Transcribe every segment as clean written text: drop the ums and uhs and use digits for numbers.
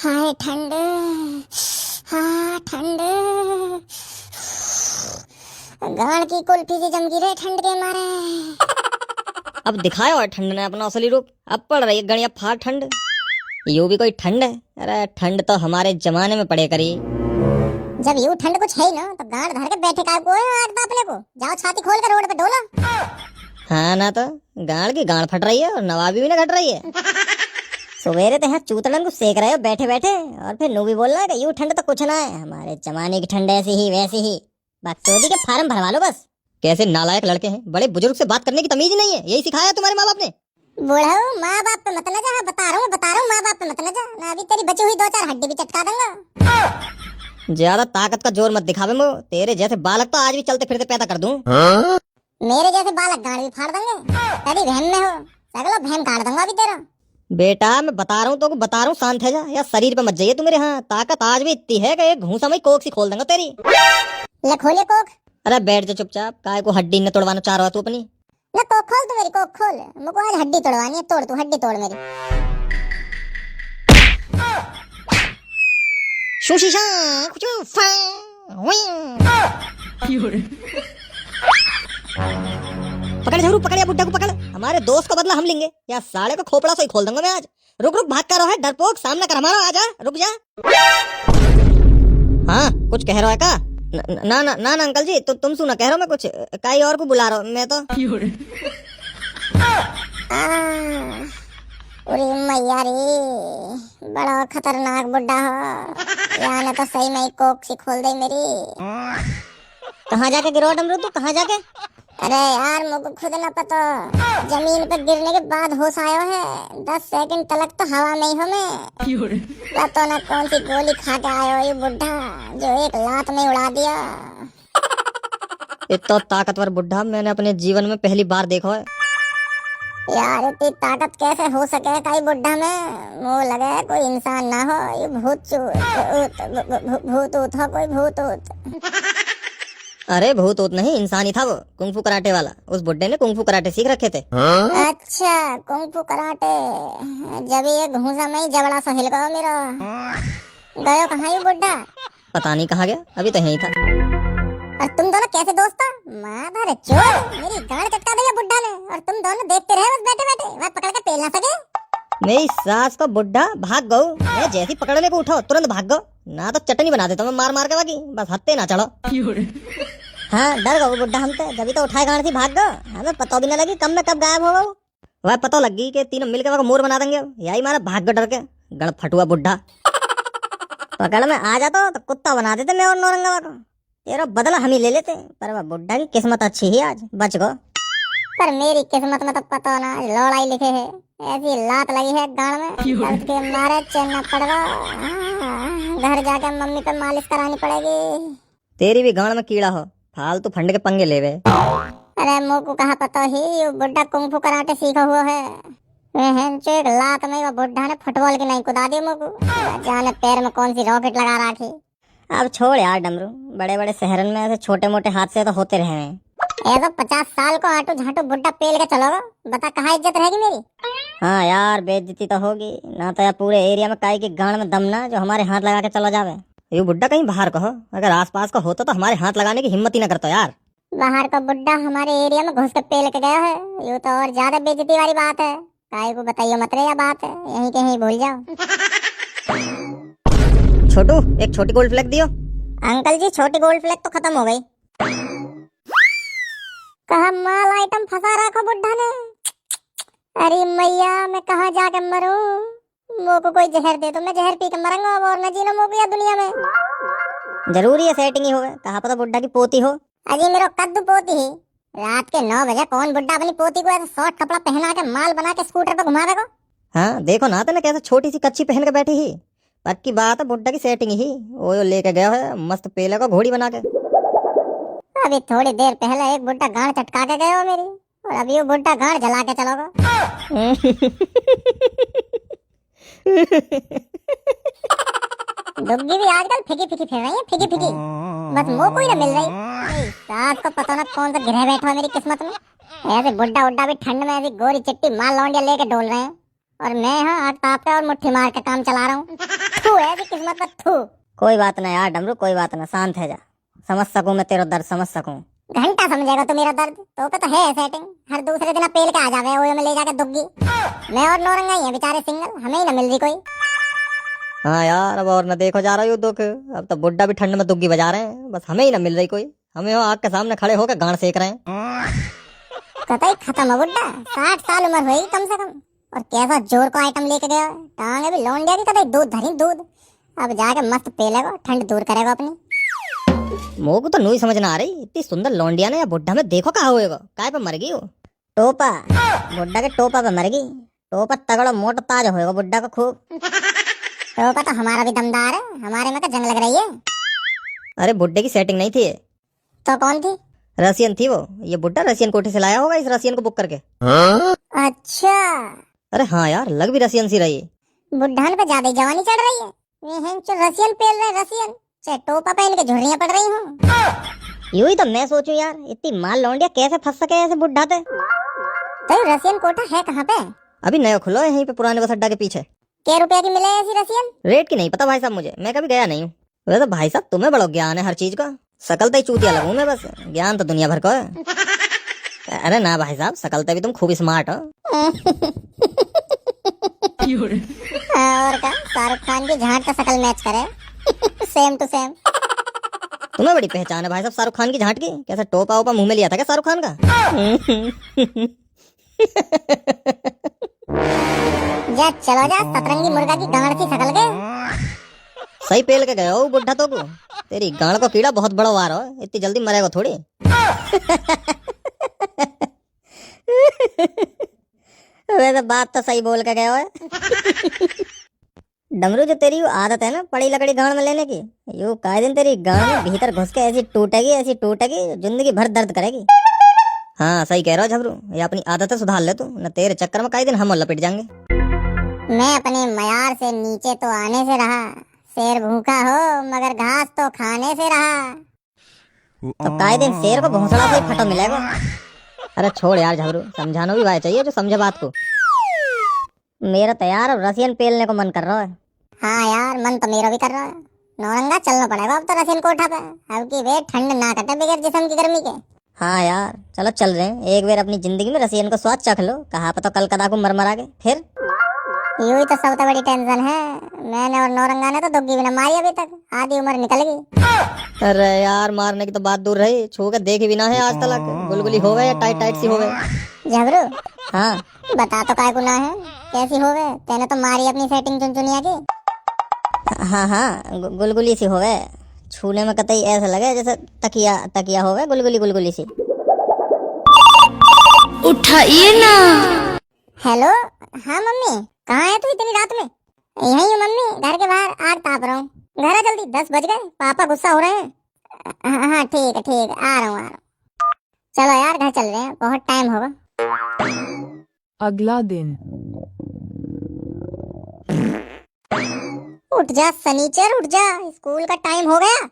हाय ठंड, हाँ ठंड, गाड़ की कुल्फी सी जम गिरे ठंड के मारे। अब दिखाया और ठंड ने अपना असली रूप। अब पड़ रही है गणिया फाड़ ठंड। यूं भी कोई ठंड है? अरे ठंड तो हमारे जमाने में पड़े करी। जब यूं ठंड कुछ है ही ना तो गाड़ धर के बैठे काय को है आग तापने को। जाओ छाती खोल कर रोड पे ढोला। हाँ ना तो गाड़ की गाड़ फट रही है और नवाबी भी ना घट रही है। सवेरे तो यहाँ चूतड़न को सेक रहे हो बैठे बैठे और फिर नू भी बोल रहा है कि यूं ठंड तो कुछ ना है, हमारे जमाने की ठंड ऐसी ही वैसी ही। बकचोदी के फार्म भरवा लो बस। कैसे नालायक लड़के हैं, बड़े बुजुर्ग से बात करने की तमीज ही नहीं है। यही सिखाया तुम्हारे माँ बाप ने? बूढ़ा माँ बाप पे मत न जा। बता रहा हूँ माँ बाप पे मत न जा ना। अभी तेरी बची हुई 2-4 हड्डी भी चटका दूंगा। ज्यादा ताकत का जोर मत दिखावे मो। तेरे जैसे बालक तो आज भी चलते फिरते पैदा कर दूं। मेरे जैसे बालक गाड़ भी फाड़ देंगे। तेरी बहन में हो सगलो बहन काट दूंगा अभी तेरा। बेटा मैं बता रहा हूँ तो बता रहा हूँ, शांत है जा या शरीर पे मत जाइए तू मेरे। हाँ ताकत आज भी इतनी है कि एक घूसा में कोक सी खोल देंगे तेरी। ले खोले कोक। अरे बैठ जा चुपचाप, काय को हड्डी न तोड़वाना चाह रहा तू अपनी। ले कोक खोल तू मेरी कोक खोल। मुझको आज हड्डी तोड़वानी है। तोड़ तू हड्डी तोड़ मेरी। सुशीशा पकड़ झरू, पकड़ या बुड्ढा को पकड़। हमारे दोस्त का बदला हम लेंगे या साले को खोपड़ा से ही खोल दूंगा मैं आज। रुक रुक भाग कर रहा है डरपोक, सामना कर हमारा। आजा रुक जा। हाँ कुछ कह रहा है का? ना ना ना ना अंकल जी तुम सुना कह रहा हूँ मैं कुछ। कहीं और को बुला रहा हूँ मैं तो। अरे मैया रे बड़ा खतरनाक बुड्ढा हो। याने तो सही में कोक सी खोल दे मेरी। कहाँ जाके गिरो डमरू तू, कहाँ जाके? अरे यार मुझको खुद न पता। जमीन पे गिरने के बाद होश आया है। 10 सेकंड तलक तो हवा में ही हो मैं। पता न कौन सी गोली खा के आयो ये बुड्ढा जो एक लात में उड़ा दिया। इतना ताकतवर बुड्ढा मैंने अपने जीवन में पहली बार देखा है। यार इतनी ताकत कैसे हो सके कई बुड्ढा में? वो लगे कोई इंसान ना हो, ये भूत हो कोई भूत। अरे भूत ऊत नहीं, इंसान ही था वो, कुंफू कराटे वाला। उस बुड्ढे ने कुंफू कराटे सीख रखे थे। अच्छा कुंफू कराटे। जब ये घूसा में ही जबड़ा सा हिल गया मेरा। गयो कहाँ ये बुड्ढा? पता नहीं कहाँ गया, अभी तो यहीं था। और तुम दोनों कैसे दोस्त हो? माधर चोर मेरी गांड चटका दिया बुड्ढा ने और तुम दोनों देखते रहे बस बैठे बैठे। वह पकड़ के पेल ना सके। मेरी सास को बुड्ढा भाग गऊ। मैं जैसी पकड़ने को उठो तुरंत भाग गो। ना तो चटनी बना देता मैं मार मार के बाकी। बस हत्ते ना चढ़ो। हाँ डर गो बुड्ढा हमसे, जब तो उठाए गांड से भाग गो। हमें पता भी ना लगी कब में कब गायब हो गो। वह पता लगी कि तीनों मिलकर वह मोर बना देंगे। यही मारा भाग गो डर के। गड़ फटुआ बुड्ढा। पकड़ में आ जाता तो कुत्ता बना देते मैं और नौरंगा को। तेरा बदला हम ही ले लेते। पर वह बुड्ढा की किस्मत अच्छी ही आज बच गो। पर मेरी किस्मत में तो पता ना लौड़ाई लिखे है। ऐसी लात लगी है गांड में दर्द के मारे चैन न पड़ रहा। घर जाकर मम्मी पे मालिश करानी पड़ेगी। तेरी भी गांड में कीड़ा हो, फालतू फंड के पंगे लेवे। अरे मुझ को कहा पता ही ये बुड्ढा कुंफू कराटे सीखा हुआ है। एक लात में वो बुड्ढा ने फुटबॉल की नहीं कुदा दी मुझको। जाने पैर में कौन सी रॉकेट लगा रखी। अब छोड़ यार डमरू, बड़े बड़े शहरन में ऐसे छोटे मोटे हादसे तो होते रहे हैं। ऐसा 50 साल को आटू झाटू बुड्ढा पेल के चलोगा, बता कहाँ इज्जत रहेगी मेरी? हाँ यार बेइज्जती तो होगी ना। तो यार पूरे एरिया में काई की गांड में दम ना जो हमारे हाथ लगा के चला जावे। ये बुड्ढा कहीं बाहर का हो, अगर आसपास का होता तो हमारे हाथ लगाने की हिम्मत ही ना करता यार। बाहर का बुड्ढा हमारे एरिया में घुस के पेल के गया है, ये तो और ज्यादा बेइज्जती वाली बात है। काई को बताइए मत रे, या बात है यहीं कहीं भूल जाओ। छोटू एक छोटी गोल्ड फ्लैग दियो। अंकल जी छोटी गोल्ड फ्लैग तो खत्म हो गई। कहा माल आइटम फंसा रखा बुड्ढा ने। अरे मैया मैं कहाँ जाके मरूं? मो को कोई जहर दे तो मैं जहर पी के मरूंगा अब और न जीना मो को या दुनिया में। जरूरी है सेटिंग ही होवे, कहा पता बुड्ढा की पोती हो। अजी मेरा कद्दू पोती ही। रात के 9 बजे कौन बुड्ढा अपनी पोती को ऐसा शॉर्ट कपड़ा पहना के माल बना के स्कूटर पे घुमा देगा? हाँ देखो ना तेने कैसे छोटी सी कच्ची पहन के बैठी ही। पक्की बात है बुड्ढा की सेटिंग ही वो लेके गया है मस्त पेले को घोड़ी बना के। अभी थोड़ी देर पहले एक बुड्ढा गांड चटका के गया मेरी और अभी वो बुड्ढा गांड जला के चलोगा। डुग्गी भी आजकल फिकी फिकी फिर रही है, फिकी फिकी। बस मुंह कोई ना मिल रही। सास को पता ना कौन सा गिरह बैठा है मेरी किस्मत में। ऐसे बुड्ढा उड्ढा भी ठंड में ऐसी गोरी चिट्टी माल लौंडिया लेके डोल रहे हैं और मैं यहाँ आग ताप के और मुट्ठी मार के काम चला रहा हूँ। थू है कि किस्मत पर थू। कोई बात ना यार डमरू, कोई बात ना, शांत है जा। समझ सकूं मैं तेरा दर्द, समझ सकूं। घंटा समझेगा तो मेरा दर्द तो पे तो है सेटिंग। हर दूसरे दिन पेल के आ जावे ओयो में ले जाके दुग्गी। मैं और नौरंगा ही है बेचारे सिंगल, हमें ही ना मिल रही कोई। हाँ यार, अब और न देखो जा रहा हो दुख। अब तो बुड्ढा भी ठंड में दुग्गी बजा रहे हैं, बस हमें ही ना मिल रही कोई। हमें वो आग के सामने खड़े होकर गांड सेक रहे हैं। कतई खत्म है बुड्ढा, 60 साल उम्र हुई कम से कम। और कैसा जोर को आइटम लेके गया है। टांगे भी लौंडिया की कतई दूध धरी दूध। अब जाके मस्त पेलेगा, ठंड दूर करेगा अपनी। मोह को तो नहीं समझ ना आ रही, इतनी सुंदर लौंडिया ने या बुड्ढा में देखो कहा होएगा, काय पे मर गई हो। टोपा, बुड्ढा के टोपा पे मर गई। टोपा तगड़ा मोटा ताज होएगा बुड्ढा का खूब। टोपा तो हमारा भी दमदार है, हमारे में का जंग लग रही है। अरे बुड्ढे की सेटिंग नहीं थी ये, तो कौन थी? रसियन थी वो। ये बुड्ढा रसियन कोठी से लाया होगा इस रसियन को बुक करके। अच्छा, अरे हाँ यार, लग भी रसियन सी रही। बुड्ढान पे ज्यादा ही जवानी चढ़ रही है। ये हैं रसियन पेल रहे रसियन, चाहे टोपा पहन के झुर्रियां पड़ रही हूँ। यूं ही तो मैं सोचूं यार, इतनी माल लौंडिया कैसे फंस सके ऐसे बुड्ढा थे। तो रसियन कोठा है कहाँ पे? अभी नया खुला है यहीं पे पुराने बस अड्डा के पीछे। क्या रुपया की मिले ऐसी रसियन? रेट की नहीं पता भाई साहब मुझे, मैं कभी गया नहीं हूँ। वैसे भाई साहब तुम्हें बड़ा ज्ञान है हर चीज का। शकल तो ही चूतिया लगूं मैं, बस ज्ञान तो दुनिया भर का है। अरे ना भाई साहब, शकल तो भी तुम खूब स्मार्ट हो। और का शाहरुख खान की झांट का शकल मैच करे। Same to same. तुम्हें बड़ी पहचान है भाई साहब शाहरुख खान की झांट की। कैसा टोपा ओपा मुंह में लिया था क्या शाहरुख खान का? जा चलो जा, सतरंगी मुर्गा की गांड सी शकल के। सही पेल के गए हो बुड्ढा तो को। तेरी गांड को कीड़ा बहुत बड़ा वार हो, इतनी जल्दी मरेगा थोड़ी। वैसे बात तो सही बोल के गए हो। डमरू, जो तेरी आदत है ना पड़ी लकड़ी गांड में लेने की, यू काहे दिन तेरी गांड में भीतर घुस के ऐसी टूटेगी जिंदगी भर दर्द करेगी। हाँ सही कह रहा हो झबरू, ये अपनी आदत सुधार ले तू, न तेरे चक्कर में कई दिन हम लपेट जाएंगे। मैं अपने मयार से नीचे तो आने से रहा। शेर भूखा हो मगर घास तो खाने से रहा। तो कई दिन शेर को भोंसड़ा से फटो मिलेगा। अरे छोड़ यार झबरू, समझाना भी भाई चाहिए जो समझे बात को। मेरा तैयार अब रसियन पेलने को मन कर रहा है। हाँ यार, मन तो मेरा भी कर रहा है। नौरंगा चलना पड़ेगा अब तो रसियन कोठा पे। अब की वे ठंड ना कटे बगैर जिस्म की गर्मी के। हाँ यार चलो चल रहे हैं, एक बार अपनी जिंदगी में रसियन को स्वाद चख लो, कहा पता कल कदा को मर के फिर। यूं ही तो सबसे बड़ी टेंशन है। मैंने और नौरंगा ने तो दुग्गी भी न मारी अभी तक, आधी उम्र निकल गई। अरे यार मारने की तो बात दूर रही, छू के देखे भी ना है आज तक। गुलगुली हो गए या टाइट टाइट सी हो गए। झबरू, हाँ बता तो काय गुनाह है, कैसी हो गए? तेने तो मारी अपनी सेटिंग चुनचुनिया की। हाँ गुलगुली सी हो गए, छूने में कतई ऐसा लगे जैसे तकिया तकिया हो गए, गुलगुली सी। उठाइए ना। हेलो, हाँ मम्मी, कहाँ है तू इतनी रात में? यहीं हूँ मम्मी, घर के बाहर आग ताप रहा हूँ। घर आ जल्दी, 10 बज गए, पापा गुस्सा हो रहे हैं। हाँ ठीक है, आ रहा हूँ। चलो यार घर चल रहे हैं, बहुत टाइम होगा। अगला दिन। उठ जा सनीचर, उठ जा, स्कूल का टाइम हो गया।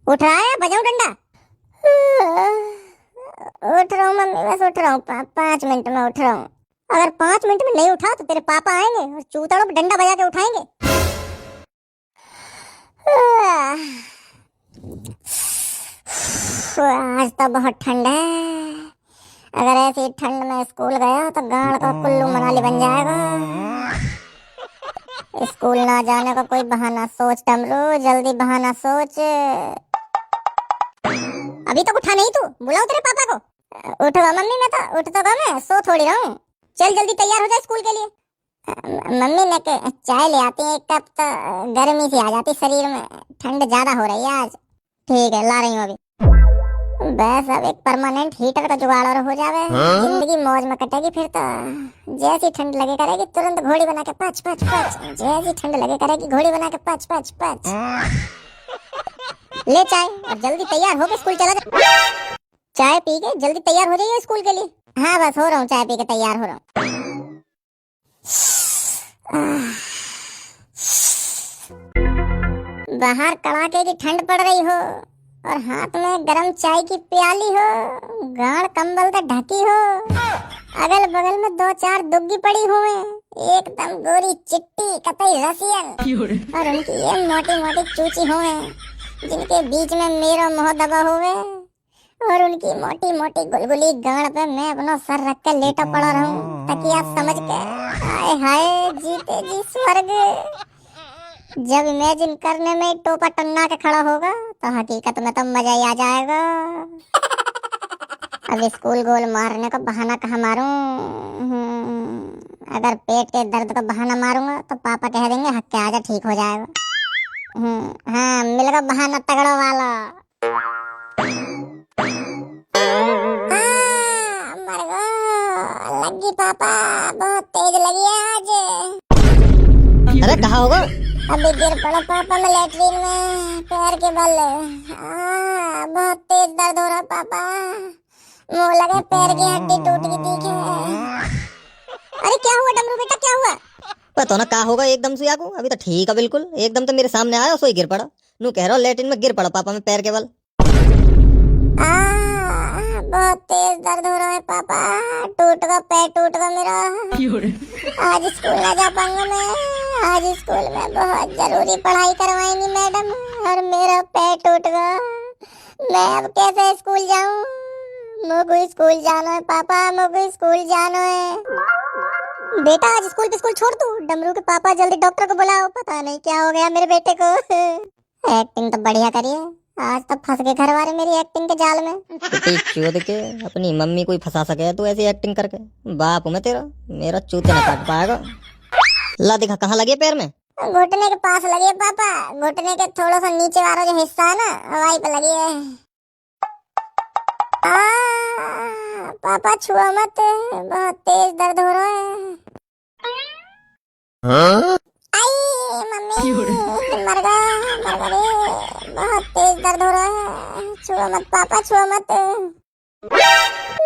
उठ रहा है, बजाऊं डंडा? उठ रहा हूँ मम्मी, बस उठ रहा हूँ, 5 मिनट में उठ रहा हूँ। अगर 5 मिनट में नहीं उठा तो तेरे पापा आएंगे और चूतड़ों पे डंडा बजा के उठाएंगे। आज तो बहुत ठंड है। अगर ऐसी ठंड में स्कूल गया तो गाड़ का कुल्लू मनाली बन जाएगा। स्कूल ना जाने का कोई बहाना सोच डमरू, जल्दी बहाना सोच। अभी तक उठा नहीं तू, बुलाओ तेरे पापा को। उठ गया मम्मी, मैं तो उठ तो गया, मैं सो थोड़ी रहा हूँ। चल जल्दी तैयार हो जा स्कूल के लिए। मम्मी ने चाय ले आती है 1 कप, तो गर्मी सी आ जाती शरीर में, ठंड ज्यादा हो रही है आज। ठीक है, ला रही हूँ अभी। बस अब एक परमानेंट हीटर का जुगाड़ और हो जावे, जिंदगी मौज में कटेगी फिर तो। जैसी ठंड लगे करेगी तुरंत घोड़ी बना के पच पच पच, जैसी ठंड लगे करेगी घोड़ी बना के पच पच पच। ले चाय और जल्दी तैयार होके स्कूल चला जा। चाय पी के जल्दी तैयार हो जाइए स्कूल के लिए। हाँ बस हो रहा हूँ, चाय पी के तैयार हो रहा हूँ। बाहर कड़ाके की ठंड पड़ रही हो और हाथ में गरम चाय की प्याली हो, गाढ़ कंबल से ढकी हो, अगल बगल में 2-4 दुग्गी पड़ी हुए, एकदम गोरी चिट्टी कतई रसियन, और उनकी ये मोटी मोटी चूची हुए, जिनके बीच में मेरो मुंह दबा हुए, और उनकी मोटी मोटी गुलगुली गाड़ पे मैं अपना सर रख के लेटा पड़ा रहूं तकिया समझ के। हाय हाय जीते जी स्वर्ग। जब इमेजिन करने में टोपा टन्ना के खड़ा होगा तो हकीकत में तो मजा ही आ जाएगा। अब स्कूल गोल मारने का बहाना कहाँ मारूं? अगर पेट के दर्द का बहाना मारूंगा तो पापा कह देंगे हक के आजा ठीक हो जाएगा। हाँ मिल गया बहाना तगड़ा वाला। मर गया, लगी पापा, बहुत तेज लगी है आज। अरे कहाँ होगा? अभी गिर पड़ा पापा मैं लैट्रीन में, पैर के बल। बहुत तेज दर्द हो रहा पापा, मुंह लगे पैर की हड्डी टूट गई दिखे। अरे क्या हुआ डमरू बेटा, क्या हुआ? पता ना क्या होगा, एकदम से आगू अभी तो ठीक है बिल्कुल, एकदम तो मेरे सामने आया सोई गिर पड़ा। नू कह रहा हूँ लेटिन में गिर पड़ा पापा में पैर के बल। बहुत तेज दर्द हो रहा है पापा, टूट गया पैर, टूट गया मेरा। आज स्कूल ना जा पाऊंगा मैं। आज स्कूल में बहुत जरूरी पढ़ाई करवाएंगी मैडम, और मेरा पैर टूट गया। मैं अब कैसे स्कूल जाऊं? मुझे स्कूल जाना है पापा, मुझे स्कूल जाना है। बेटा आज स्कूल छोड़ तू। डमरू के पापा जल्दी डॉक्टर को बुलाओ, पता नहीं क्या हो गया मेरे बेटे को। एक्टिंग तो बढ़िया करिए, आज तक फंस गए घर वाले मेरी एक्टिंग के जाल में। चूत के अपनी मम्मी को ही फंसा सके तू ऐसी एक्टिंग करके। बाप हूँ मैं तेरा, मेरा चूते न काट पाएगा। ला दिखा कहाँ लगी है पैर में? घुटने के पास लगी है पापा, घुटने के थोड़ा सा नीचे वाला जो हिस्सा है ना वहीं पे लगी है। पापा छुआ मत, बहुत तेज दर्द हो रहा है। आई मम्मी, मर गया रे, बहुत तेज दर्द हो रहा है। छुआ मत पापा, छुआ मत।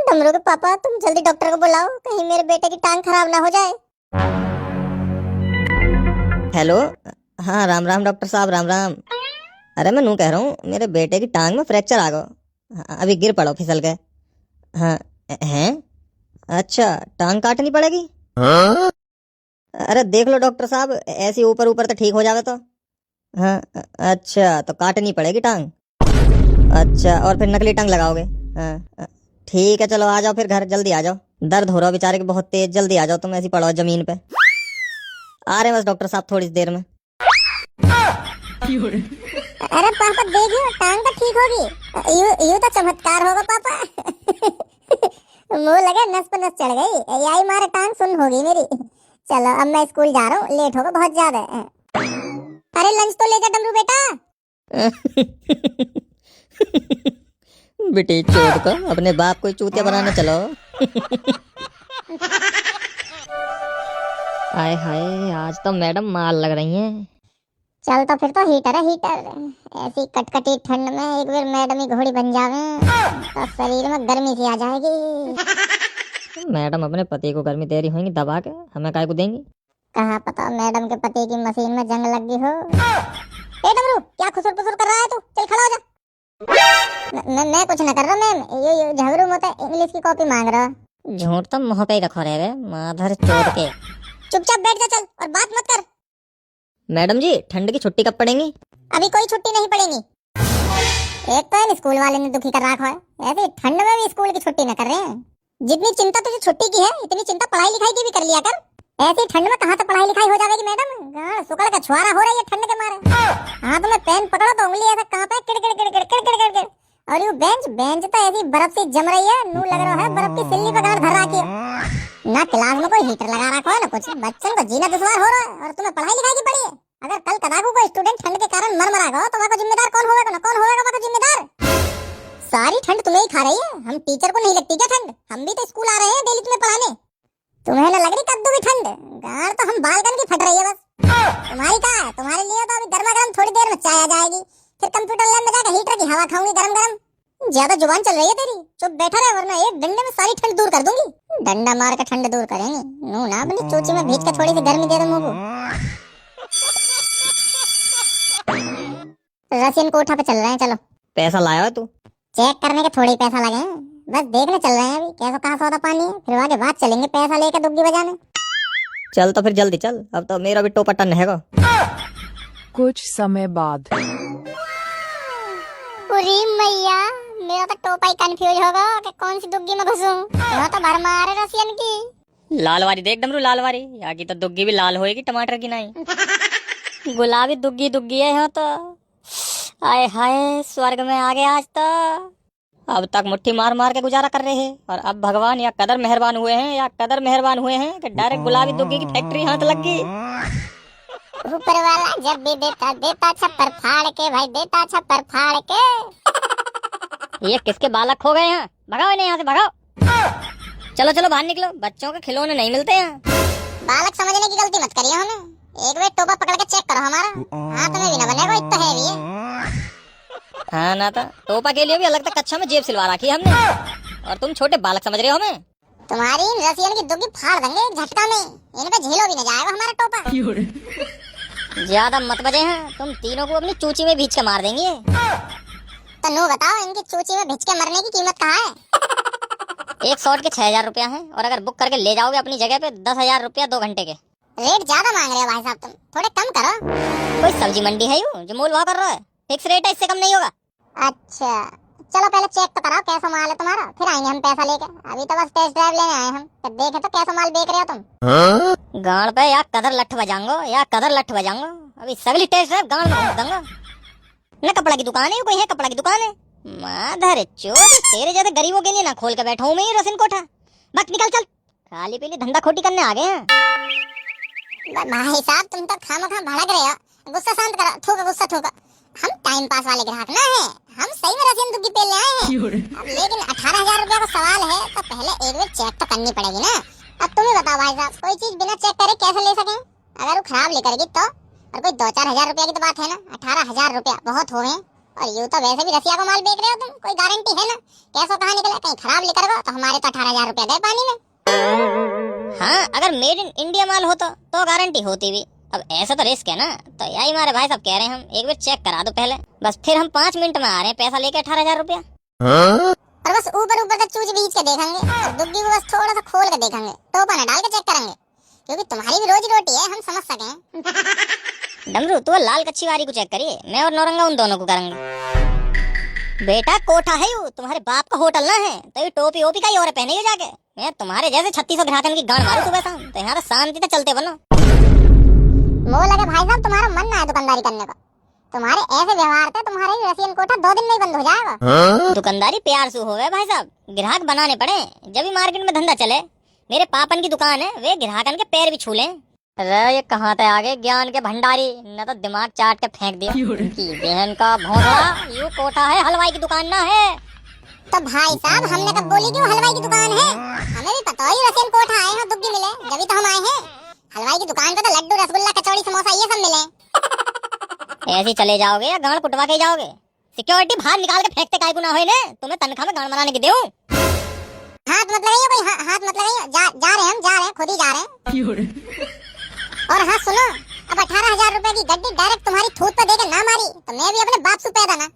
डमरू के पापा तुम जल्दी डॉक्टर को बुलाओ, कहीं मेरे बेटे की टांग खराब ना हो जाए। हेलो, हाँ राम राम डॉक्टर साहब, राम राम। अरे मैं नू कह रहा हूँ मेरे बेटे की टांग में फ्रैक्चर आ गया, अभी गिर पड़ो फिसल के। हाँ हैं? अच्छा टांग काटनी पड़ेगी? अरे देख लो डॉक्टर साहब, ऐसे ऊपर ऊपर तो ठीक हो जावे तो। हाँ अच्छा तो काटनी पड़ेगी टांग। अच्छा और फिर नकली टांग लगाओगे? हाँ ठीक है, चलो आ जाओ फिर घर, जल्दी आ जाओ। दर्द हो रहा बेचारे के बहुत तेज, जल्दी आ जाओ तुम, ऐसी पड़ो जमीन पे। आ रहे बस डॉक्टर साहब थोड़ी देर में। अरे पापा देखियो टांग तो ठीक होगी, यू तो चमत्कार होगा पापा। मुंह लगे नस पे नस चढ़ गई, यही मारे टांग सुन होगी मेरी। चलो अब मैं स्कूल जा रहा हूँ, लेट होगा बहुत ज्यादा। अरे लंच तो ले जा डमरू बेटा। बेटे चोद को अपने बाप को चूतिया बनाने चलो। हाय हाय आज तो मैडम माल लग रही हैं। चल तो फिर तो हीटर है हीटर, ऐसी कटकटी ठंड में एक बार मैडम ही घोड़ी बन जावे तो शरीर में गर्मी सी आ जाएगी। मैडम अपने पति को गर्मी दे रही होंगी दबा के, हमें काय को देंगी? कहाँ पता मैडम के पति की मशीन में जंग लग गई हो। ए डमरू क्या खुसुर पुसुर कर रहा है तू, चल खड़ा हो जा। मैं कुछ न कर रहा मैम, ये झगड़ू मत इंग्लिश की कॉपी मांग रहा। झूठ तो मुंह पे ही रखो रे माधर चोद के। चुपचाप बैठ जा चल, और बात मत कर। मैडम जी ठंड की छुट्टी कब पड़ेगी? अभी कोई छुट्टी नहीं पड़ेगी। एक तो स्कूल वाले ने दुखी कर रखा है, ऐसे ठंड में भी स्कूल की छुट्टी न कर रहे हैं। जितनी चिंता तुझे छुट्टी की है इतनी चिंता पढ़ाई लिखाई की भी कर लिया कर। ऐसी ठंड में कहाँ से पढ़ाई लिखाई हो जाएगी मैडम, गाड़ सुकड़ का छुआरा हो रही है ठंड के मारे। हाथ में पेन पकड़ो तो उंगली ऐसा कहाँ पे किड़ किड़ किड़ किड़ किड़ किड़ किड़। और ये बेंच तो ऐसी बर्फ सी जम रही है, नू लग रहा है बर्फ की सिल्ली पे गाड़ धर रखी है। ना क्लास में कोई हीटर लगा रखा है ना कुछ, बच्चों को जीना दुश्वार हो रहा है और तुम्हें पढ़ाई लिखाई की पड़ी है। अगर कल कदाकू कोई स्टूडेंट ठंड के कारण मर मरा तो वहाँ जिम्मेदार कौन होगा ना, कौन होगा वहाँ जिम्मेदार? सारी ठंड तुम्हें ही खा रही है, हम टीचर को नहीं लगती क्या ठंड? हम भी तो स्कूल आ रहे हैं डेली तुम्हें पढ़ाने। तुम्हें ना लग रही कद्दू की ठंड, गाड़ तो हम बालकन की फट रही है बस। तुम्हारी कहाँ है? तुम्हारे लिए तो अभी गर्मा गर्म थोड़ी देर में चाय आ जाएगी, फिर कंप्यूटर लैब में जाकर हीटर की हवा खाऊंगी गरम गरम। ज्यादा जुबान चल रही है तेरी, चुप बैठा रहे वरना एक डंडे में सारी ठंड दूर कर दूंगी। डंडा मार के ठंड दूर करेंगे, नू ना अपनी चोची में भीज के थोड़ी सी गर्मी दे दो मुंह को। रसियन कोठा पे चल रहे हैं, चलो। पैसा लाया है तू? चेक करने के थोड़े ही पैसा लगे हैं, बस देखने चल रहे हैं अभी कैसा कहाँ सौदा पानी है, फिर आगे बात चलेंगे पैसा लेके दुग्गी बजाने। चल तो फिर जल्दी चल, अब तो मेरा भी टोपा टन हैगा। कुछ समय बाद। पूरी मैया, मेरा तो टोपा ही कंफ्यूज होगा कि कौन सी दुग्गी में घुसूं। यह तो भरमार है रसियन की। लाल वाली देख डमरू, लाल वाली। यहाँ की तो दुग्गी भी लाल होएगी, टमाटर की नहीं। गुलाबी दुग्गी दुग्गी है यहाँ तो। आए हाय, स्वर्ग में आ गए आज तो। अब तक मुट्ठी मार मार के गुजारा कर रहे हैं, और अब भगवान या कदर मेहरबान हुए हैं कि डायरेक्ट गुलाबी दुग्गी की फैक्ट्री हाथ लग गई। ऊपर वाला जब भी देता छप्पर फाड़ के, भाई देता छप्पर फाड़ के। ये किसके बालक खो गए हैं? भगाओ इन्हें यहाँ से, भगाओ। चलो चलो बाहर निकलो, बच्चों के खिलौने नहीं मिलते हैं। बालक समझने की गलती मत करिए हमें। एक बार टोपा पकड़ के चेक करो हमारा, हाथ में भी ना बनेगा, इतना हैवी है। हाँ ना था, टोपा के लिए भी अलग तक कक्षा में जेब सिलवा रखी है हमने, और तुम छोटे बालक समझ रहे हो हमें। तुम्हारी इन रसियन की दुग्गी फाड़ देंगे एक झटका में, इन पे झेलो भी न जाएगा हमारा टोपा। ज्यादा मत बजे हैं, तुम तीनों को अपनी चूची में भींच के मार देंगे। तो नो बताओ, इनकी चूची में भिज के मरने की कीमत कहाँ है? एक शॉट के 6,000 रुपया है, और अगर बुक करके ले जाओगे अपनी जगह पे 10,000 रुपया 2 घंटे के। रेट ज्यादा मांग रहे हो भाई साहब, तुम थोड़े कम करो। कोई सब्जी मंडी है यूं जो मोल भाव कर रहा है? फिक्स रेट है, इससे कम नहीं होगा। अच्छा चलो पहले चेक तो कराओ कैसा माल है तुम्हारा, फिर आएंगे हम पैसा लेके। अभी तो बस टेस्ट ड्राइव लेने आए हम, तो देखे तो कैसा माल बेच रहे हो तुम। गाड़ पे या कदर लठ बजाऊंगा, अभी सगली टेस्ट ड्राइव गाड़ में घुस दूंगा। न कपड़ा की दुकान है, कोई है कपड़ा की दुकान है? माधर चोद, तेरे जैसे गरीबों के लिए ना खोल के बैठा हूँ मैं ये रसिन कोठा। बस निकल चल, खाली पीली धंधा खोटी करने आ गए हैं। भाई साहब तुम तो खामखा भड़क रहे हो, गुस्सा शांत करो, थूका गुस्सा थूका। हम टाइम पास वाले ग्राहक ना है, हम सही में रसियन दुग्गी पे ले आए हैं। अब लेकिन 18,000 रुपया का सवाल है, तो पहले एक बार चेक तो करनी पड़ेगी ना। अब तुम ही बताओ भाई साहब, कोई चीज बिना चेक करे कैसे ले सकें? अगर वो खराब लेकरगी तो, और कोई 2-4 हजार रुपया की तो बात है ना। 18,000 रुपया बहुत हो गए, और यूं तो वैसे भी रसिया को माल बेच रहे हो तुम, कोई गारंटी है ना? कैसा कहाँ निकला, कहीं खराब लेकर गो तो हमारे तो 18,000 रुपया गए पानी में। हाँ, अगर मेड इन इंडिया माल होता तो गारंटी होती भी। अब ऐसा तो रिस्क है ना, तो यही हमारे भाई साहब कह रहे हैं, हम एक बार चेक करा दो पहले, बस फिर हम 5 मिनट में आ रहे हैं पैसा लेके 18,000 रुपया। और बस ऊपर तक चूज बीच के देखेंगे, और दुग्गी को बस थोड़ा सा खोल के देखेंगे, टोपा न डाल के चेक करेंगे, क्योंकि तुम्हारी भी रोजी रोटी है, हम समझ सकें। डमरू तू लाल कच्ची वारी को चेक करिए, मैं और नौरंगा उन दोनों को करेंगे। बेटा कोठा है यू, तुम्हारे बाप का होटल ना है, तो ये टोपी ओपी का ही और पहने जाके। मैं तुम्हारे जैसे 3600 ग्राहकन की गांड मारू सुबह शाम, तो यहाँ शांति से चलते बनो। वो लगे भाई साहब तुम्हारा मन ना है दुकानदारी करने का, तुम्हारे ऐसे व्यवहार से तुम्हारे रसियन कोठा 2 दिन में ही बंद हो जाएगा। दुकानदारी प्यार से होवे भाई साहब, ग्राहक बनाने पड़े, जब भी मार्केट में धंधा चले। मेरे पापन की दुकान है, वे ग्राहकन के पैर भी छू लें। अरे ये कहाँ से आगे ज्ञान के भंडारी, न तो दिमाग चाट के फेंक दिया कि बहन का भौंकड़ा। यू कोठा है, हलवाई की दुकान ना है। तो भाई साहब हमने कब बोली कि वो हलवाई की दुकान है? हमें भी पता है रसियन कोठा आए हैं, दुग्गी मिले, जब तो हम आए हैं। हलवाई की दुकान पे तो लड्डू रसगुल्ला कचौड़ी समोसा ये सब मिले। ऐसे चले जाओगे या गांड कुटवा के जाओगे? सिक्योरिटी बाहर निकाल के फेंकते काहे को ना होए ने, तुम्हें तनख्वाह में गांड बनाने की देऊं? हाथ मत लगाइए, कोई हाथ मत लगाइए, जा रहे हैं, खुद ही जा रहे हैं। और हाँ सुनो, अब 18,000 रुपए की गड्डी डायरेक्ट तुम्हारी थूत पे देके ना मारी तो मैं भी अपने बाप से पैदा ना।